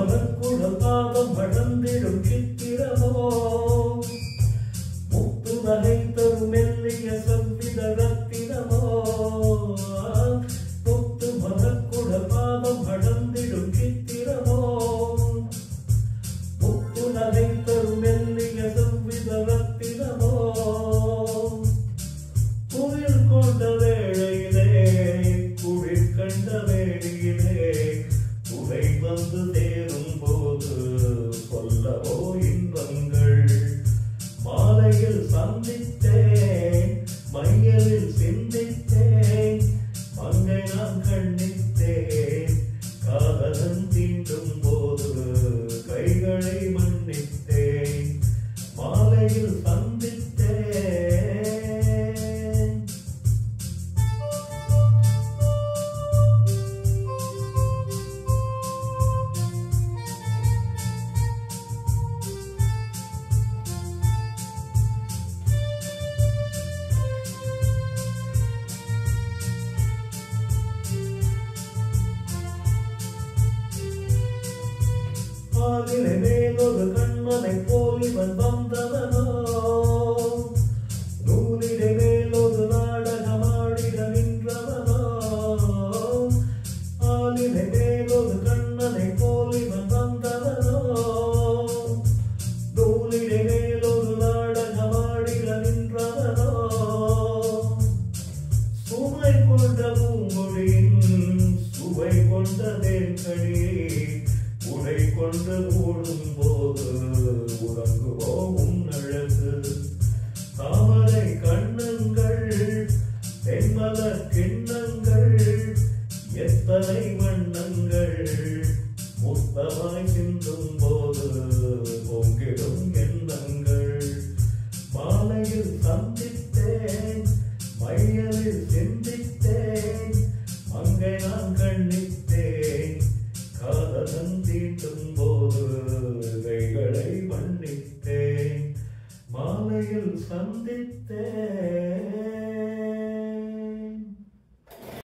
மலக்குழல் பாதம் வளர்ந்திடும் சித்திரமோ முத்து நகை தரும் மெல்லிய செவ்வித ரத்தினமோ முத்து மலக்குழல் பாதம் வளர்ந்திடும் சித்திரமோ முத்து நகை தரும் மெல்லிய செவ்வித ரத்தினமோ குளிர் கொண்ட வேளையிலே குளிர் கண்ட வேளையிலே உரை வந்து தேரும் போது சொல்லவோ இன்பங்கள் மாலையில் சந்தித்தேன் மையலில் சிந்தித்தேன் மங்கை நான் கண்ணித்தேன் காதலன் தீண்டும் போது கைகளை மன்னித்தேன் மாலையில் சந்தித்தேன் ஆலிலை மேலொரு கண்மனை போல் இவன் வந்தவனோ நூலிலை மேலொரு நாடகமாடிட நின்றவனோ ஆலிலை மேலொரு கண்மனை போல் இவன் வந்தவனோ நூலிலை மேலொரு நாடகமாடிட நின்றவனோ சுவை கொண்ட பூங்கொழியின் சுவை கொண்ட தேன்கடி உடை கொண்டு ஓடும் போது உறங்குவோம் அழகு தாமரை கண்ணங்கள் தென்மல கிண்ணங்கள் எத்தனை வண்ணங்கள் முத்தமாய் சிந்தும் போது பொங்கிடும் எண்ணங்கள் மாலையில் சந்தித்தேன் மையலில் சிந்தித்தேன் மங்கை நான் கண்ணித்தேன் காதலன் தீண்டும் போது கைகளை மன்னித்தேன் மாலையில் சந்தித்தேன்